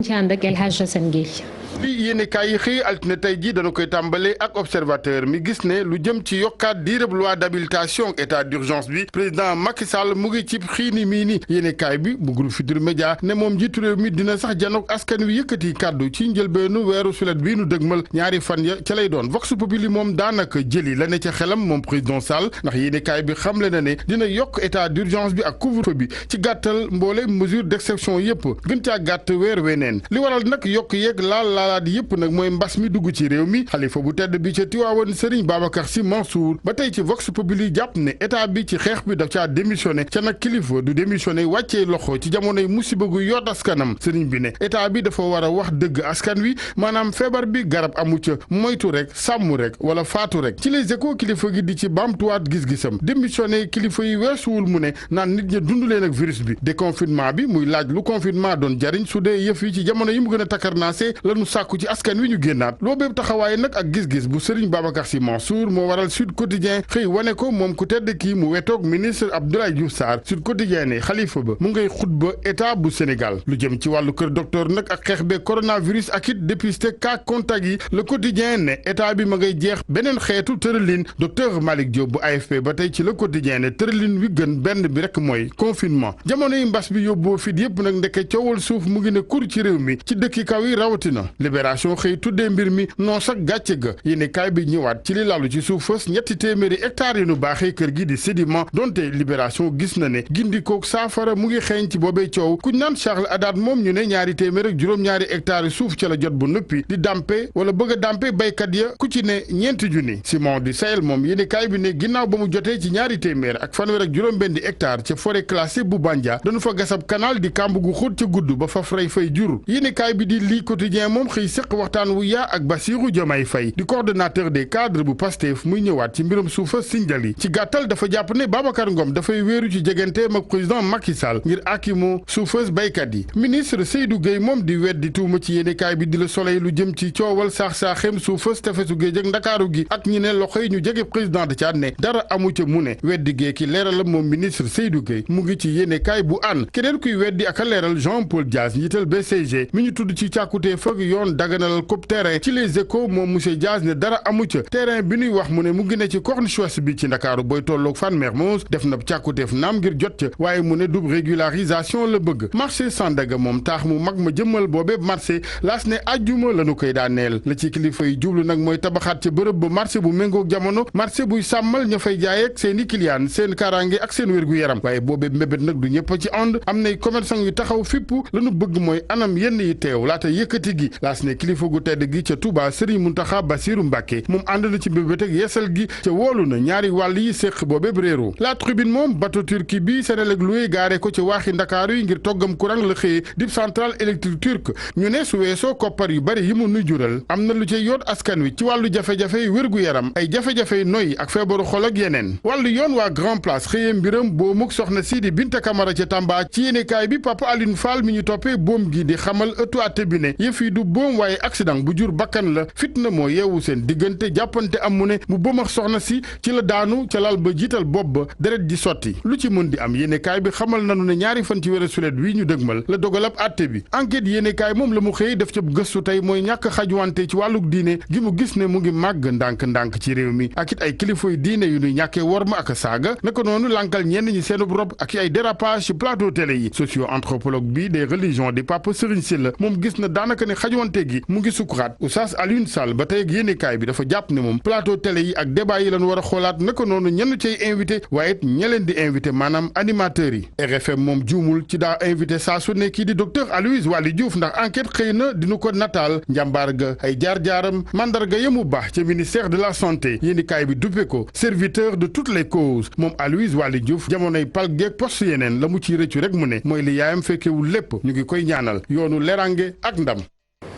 ci ànd ak El Hadj Assane Gueye. li yéene kaay yi xëy altine tey jii dana koy tàmbale ak observateur mi gis ne lu jëm ci yokkaat diirëb loi d'habilitation état d'urgence bi président Macky Sall mu ngi ci xiini mii ni yéene kaay bi bu groupe Futurs Médias ne moom njiitu réew mi dina sax janook askan wi yëkkati kàddu ci njëlbeenu weeru sulet bii nu dëgmal ñaari fan ya ca lay doon vox populi moom daanaka jëli la ne ca xelam moom président Sall ndax yéene kaay bi xamle na ne dina yokk état d'urgence bi ak couvre-feu bi ci gàttal mboole mesure d'exception yëpp gën caa gàtt weer weneen li waral nag yokk yeeg laalaat yëpp nag mooy mbas mi dugg ci réew mi xalifa bu tedd bi ca Tiwaawan Serigne Babacar Sy Mansour ba tey ci vox populi jàpp ne état bi ci xeex bi daf caa démissionné ca nag kilifa du démissionné wàccee loxo ci jamonoy musiba gu yoot askanam Serigne bi ne état bi dafa war a wax dëgg askan wi maanaam feebar bi garab amu ca moytu rek sàmm rek wala faatu rek ci les échos kilifa gi di ci baamtuwaat gis-gisam démissionné kilifa yi weesuwul mu ne naan nit ña dund leen ak virus bi déconfinement bi muy laaj lu confinement doon jariñ su dee yëf yi ci jamono yi mu gën a takkarnaase lanu sàkku ci askan wi ñu génnaat loo bépp taxawaay nag ak gis-gis bu Serigne Babacar Sy Mansour moo waral Sud Quotidien xëy wane ko moom ku tedd kii mu wetoog ministre Abdoulaye Diouf Sarr Sud Quotidien ne xalifa ba mu ngay xutba état bu Sénégal lu jëm ci wàllu kër docteur nag ak xeex bee coronavirus ak it dépisté cas contact yi le quotidien ne état bi ma ngay jeex beneen xeetu tëralin docteur Malick Diop bu AFP ba tey ci le quotidien ne tëralin wi gën benn bi rek mooy confinement jamono yi mbas bi yóbboo fit yëpp nag ndeke coowal suuf mu ngi ne kur ci réew mi ci dëkki kaw yi rawatina libération xëy tuddee mbir mi non sax gàcce ga yéene kaay bi ñëwaat ci li lalu ci suuf fës ñetti téeméeri hectares yi nu baaxee kër gi di sédiment donte libération gis na ne gindikook saafara mu ngi xeeñ ci boobee coow kuñ naan Charles Haddad moom ñu ne ñaari téeméer ak juróom-ñaari hectares yi suuf ca la jot bu noppi di dampe wala bëgg a dampe baykat ya ku ci ne ñeenti junni Simon du Sahel moom yéene kaay bi ne ginnaaw ba mu jotee ci ñaari téeméer ak fanweer ak juróom-benn hectares ca forêt classée bu Bandia dañu fa gasab canal di kàmb gu xóot ca gudd ba faf rey fay jur yéene kaay bi di lii quotidien moom xëy séq waxtaan wu yaa ak Bassirou Diomaye Faye di coordonnateur des cadres bu Pastef muy ñëwaat ci mbirum suufa Sindiali ci gàttal dafa jàpp ne Babacar Ngom dafay wéeru ci jegenteem ak président Macky Sall ngir akimu suufas baykat yi ministre Seydou Gueye moom di weddi tuuma ci yéenekaay bi di Le Soleil lu jëm ci coowal saax-saaxeem suufas tefesu géej ak Ndakaaru gi ak ñi ne loxo yi ñu jege président de Tchad ne dara amu ca mu ne weddi gee ki leeralam moom ministre Seydou Gueye mu ngi ci yéenekaay bu an keneen kuy weddi ak a leeral Jean-Paul Dias njiital BCG mi ñu tudd ci càkkutee fag yoon daganalal ko terrain ci les échos moom monsieur Dias ne dara amu ca terrain bi ñuy wax mu ne mu ngi ne ci corniche ouest bi ci Ndakaaru booy tolloog Fann Mermoz def na càkkuteef naam ngir jot ca waaye mu ne dub régularisation la bëgg marché Sandaga moom taax mu mag ma jëmmal boobee marché laas ne ajjuma lañu koy daaneel la ci kilifa yi jublu nag mooy tabaxaat ca bërëb ba marché bu méngoog jamono marché buy sàmmal ña fay jaay ak seen i client seen kaaraange ak seen wér gu yaram waaye boobee mbébét nag du ñëpp ci ànd am nay commerçant yu taxaw fipp lañu bëgg mooy anam yenn yi teew laata yëkkati gi laas ne kilifa gu tedd gi ca Touba Serigne Mountakha Bassirou Mbacké moom ànd na ci mbébét ak yeesal gi ca woolu na ñaari wàll yi séq boobee réeru la tribune moom bateau turki bi Senelec loué gaare ko ci waaxi Ndakaaru yi ngir toggam courant la xëyee dib centrale électrique turque ñu ne su weesoo koppar yu bari yi mu nu jural am na lu ca yoot askan wi ci wàllu jafe-jafe wér-gu-yaram ay jafe-jafe noy ak feebaru xol ak yeneen wàllu yoon waa Grand Place xëyee mbiram boo muk soxna si di Binta Camara ca Tamba ci yéenekaay bi Papa Aline Fall mi ñu toppee boom gi di xamal ëttu àtte bi ne yëf yi du boom waaye accident bu jur bakkan la fitna moo yeewu seen diggante jàppante am mu ne mu bëmax soxna si ci la daanu ca lal ba jiital bopp ba deret ji sotti lu ci mën di am yéenekaay bi xamal nanu ne ñaari fan ci weeru sulet wi ñu dëgmal la dogalab àtte bi enquête yéenekaay moom la mu xëy def ca gëstu tey mooy ñàkk xajuwante ci wàlluk diine gi mu gis ne mu ngi màgg ndànk-ndànk ci réew mi ak it ay kilifay diine yu ñuy ñàkkee worma ak saaga naka noonu lankal ñenn ñi seenub rob ak ay dérapage ci plateau télé yi socio anthropologue bi des religions di Papa Serigne Sylla moom gis na daanaka ne xajuwante gi mu ngi sukuraat Oustaz Alioune Sall ba tey ak yéenekaay bi dafa jàpp ne moom plateau télé yi ak débat yi lañu war a xoolaat naka noonu ñenn cay invité waaye it ña leen di invité maanaam animateurs yi RFM moom juumul ci daa invité saa su ne kii di docteur Aloyse Waly Diouf ndax enquête xëy na dinu ko nataal njàmbaar ga ay jaar-jaaram mandarga yemu baax ca ministère de la santé yéenekaay bi duppe ko serviteur de toutes les causes moom Aloyse Waly Diouf jamonoy pal geeg poste yeneen la mu ciy rëccu rek mu ne mooy li yaayam fekkewul lépp ñu ngi koy ñaanal yoonu lerange ak ndam.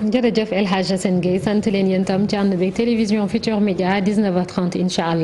jërëjëf El Hadj Assane Gueye sant leen yéen tam ci ànd beeg télévision Futurs Médias 19h30 incha allah.